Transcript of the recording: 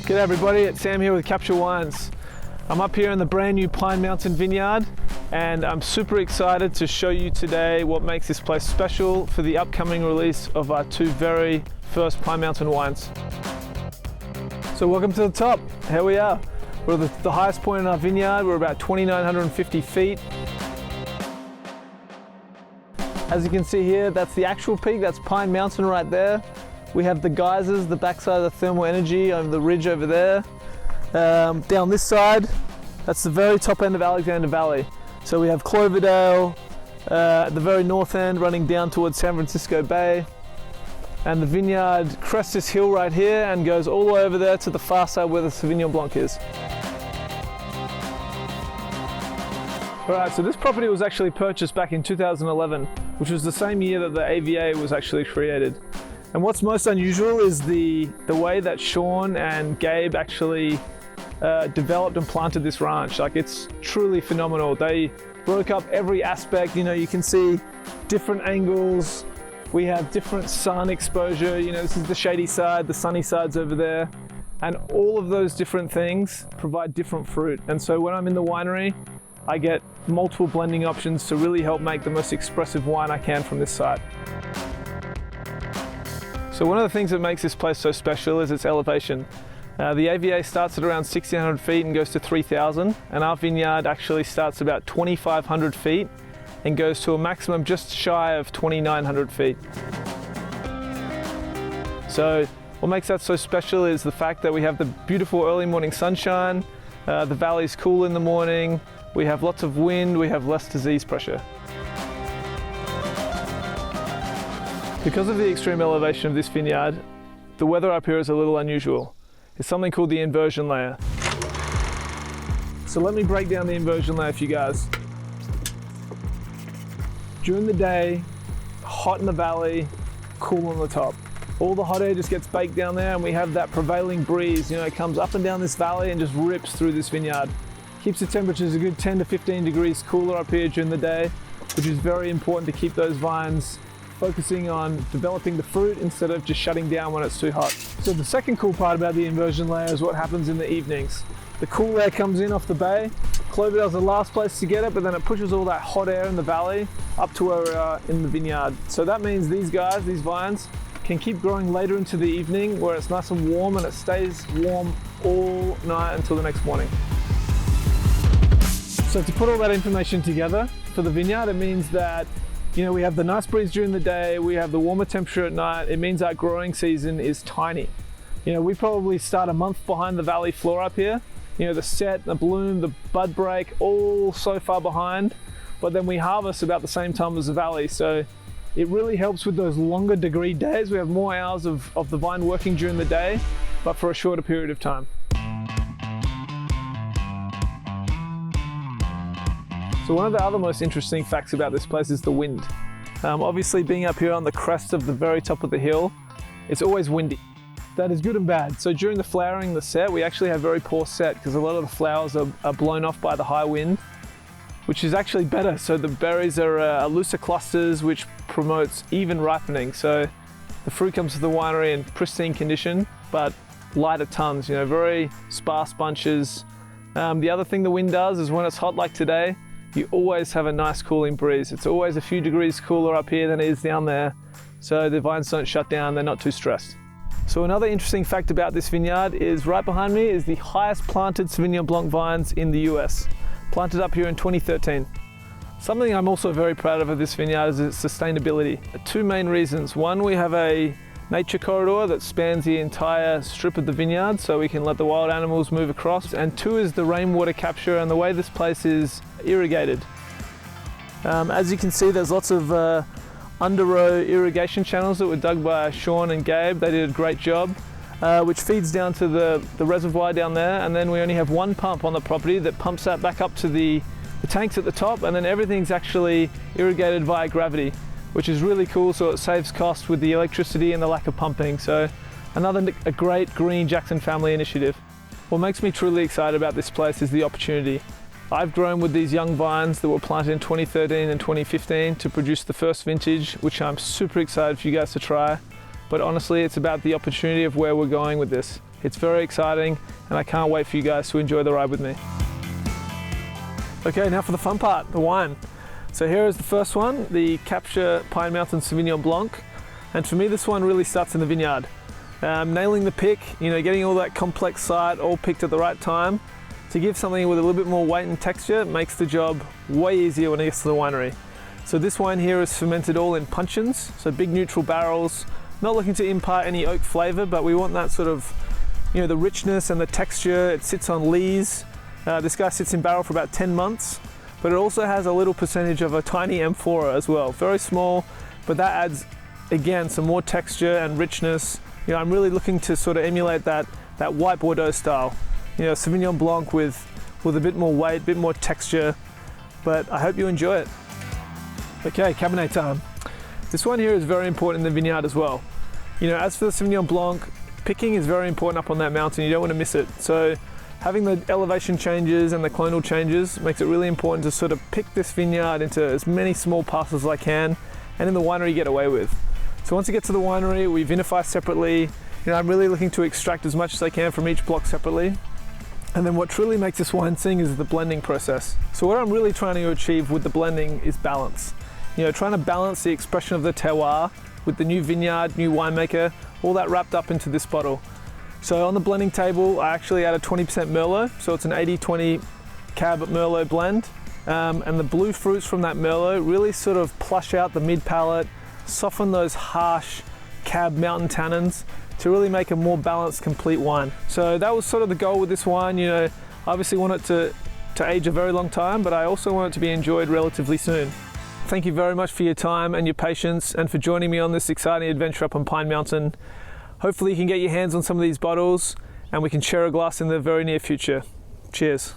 G'day everybody, it's Sam here with Captûre Wines. I'm up here in the brand new Pine Mountain Vineyard and I'm super excited to show you today what makes this place special for the upcoming release of our two very first Pine Mountain wines. So welcome to the top, here we are. We're at the highest point in our vineyard, we're about 2,950 feet. As you can see here, that's the actual peak, that's Pine Mountain right there. We have the geysers, the backside of the thermal energy over the ridge over there. Down this side, that's the very top end of Alexander Valley. So we have Cloverdale at the very north end running down towards San Francisco Bay. And the vineyard crests this hill right here and goes all the way over there to the far side where the Sauvignon Blanc is. Alright, so this property was actually purchased back in 2011, which was the same year that the AVA was actually created. And what's most unusual is the way that Sean and Gabe actually developed and planted this ranch. Like, it's truly phenomenal. They broke up every aspect. You know, you can see different angles. We have different sun exposure. You know, this is the shady side, the sunny side's over there. And all of those different things provide different fruit. And so when I'm in the winery, I get multiple blending options to really help make the most expressive wine I can from this site. So one of the things that makes this place so special is its elevation. The AVA starts at around 1,600 feet and goes to 3,000, and our vineyard actually starts about 2,500 feet and goes to a maximum just shy of 2,900 feet. So what makes that so special is the fact that we have the beautiful early morning sunshine, the valley's cool in the morning, we have lots of wind, we have less disease pressure. Because of the extreme elevation of this vineyard, the weather up here is a little unusual. It's something called the Inversion Layer. So let me break down the Inversion Layer for you guys. During the day, hot in the valley, cool on the top. All the hot air just gets baked down there and we have that prevailing breeze, you know, it comes up and down this valley and just rips through this vineyard. Keeps the temperatures a good 10 to 15 degrees cooler up here during the day, which is very important to keep those vines focusing on developing the fruit instead of just shutting down when it's too hot. So the second cool part about the Inversion Layer is what happens in the evenings. The cool air comes in off the bay. Cloverdale's the last place to get it, but then it pushes all that hot air in the valley up to where we are in the vineyard. So that means these guys, these vines, can keep growing later into the evening where it's nice and warm, and it stays warm all night until the next morning. So to put all that information together for the vineyard, it means that, you know, we have the nice breeze during the day, we have the warmer temperature at night. It means our growing season is tiny. You know, we probably start a month behind the valley floor up here. You know, the set, the bloom, the bud break, all so far behind, but then we harvest about the same time as the valley. So it really helps with those longer degree days. We have more hours of the vine working during the day, but for a shorter period of time. So one of the other most interesting facts about this place is the wind. Obviously being up here on the crest of the very top of the hill, it's always windy. That is good and bad. So during the flowering, the set, we actually have very poor set because a lot of the flowers are blown off by the high wind, which is actually better. So the berries are looser clusters, which promotes even ripening. So the fruit comes to the winery in pristine condition, but lighter tons, you know, very sparse bunches. The other thing the wind does is when it's hot like today, you always have a nice cooling breeze. It's always a few degrees cooler up here than it is down there. So the vines don't shut down, they're not too stressed. So another interesting fact about this vineyard is right behind me is the highest planted Sauvignon Blanc vines in the US, planted up here in 2013. Something I'm also very proud of this vineyard is its sustainability. Two main reasons. One, we have a nature corridor that spans the entire strip of the vineyard so we can let the wild animals move across. And two is the rainwater capture and the way this place is irrigated. As you can see, there's lots of under-row irrigation channels that were dug by Sean and Gabe. They did a great job, which feeds down to the reservoir down there, and then we only have one pump on the property that pumps that back up to the tanks at the top, and then everything's actually irrigated via gravity, which is really cool, so it saves costs with the electricity and the lack of pumping. So a great green Jackson family initiative. What makes me truly excited about this place is the opportunity. I've grown with these young vines that were planted in 2013 and 2015 to produce the first vintage, which I'm super excited for you guys to try. But honestly, it's about the opportunity of where we're going with this. It's very exciting, and I can't wait for you guys to enjoy the ride with me. Okay, now for the fun part, the wine. So here is the first one, the Captûre Pine Mountain-Sauvignon Blanc. And for me, this one really starts in the vineyard. Nailing the pick, getting all that complex site all picked at the right time to give something with a little bit more weight and texture makes the job way easier when it gets to the winery. So this wine here is fermented all in puncheons, so big neutral barrels. Not looking to impart any oak flavor, but we want that sort of, the richness and the texture. It sits on lees. This guy sits in barrel for about 10 months, but it also has a little percentage of a tiny amphora as well. Very small, but that adds, again, some more texture and richness. I'm really looking to sort of emulate that white Bordeaux style. Sauvignon Blanc with a bit more weight, a bit more texture, but I hope you enjoy it. Okay, Cabernet time. This one here is very important in the vineyard as well. As for the Sauvignon Blanc, picking is very important up on that mountain. You don't want to miss it. So having the elevation changes and the clonal changes makes it really important to sort of pick this vineyard into as many small parcels as I can, and in the winery get away with. So once you get to the winery, we vinify separately. I'm really looking to extract as much as I can from each block separately. And then what truly makes this wine sing is the blending process. So what I'm really trying to achieve with the blending is balance. Trying to balance the expression of the terroir with the new vineyard, new winemaker, all that wrapped up into this bottle. So on the blending table, I actually added 20% Merlot, so it's an 80-20 Cab Merlot blend. And the blue fruits from that Merlot really sort of plush out the mid palate, soften those harsh Cab mountain tannins to really make a more balanced, complete wine. So that was sort of the goal with this wine. I obviously want it to age a very long time, but I also want it to be enjoyed relatively soon. Thank you very much for your time and your patience, and for joining me on this exciting adventure up on Pine Mountain. Hopefully you can get your hands on some of these bottles and we can share a glass in the very near future. Cheers.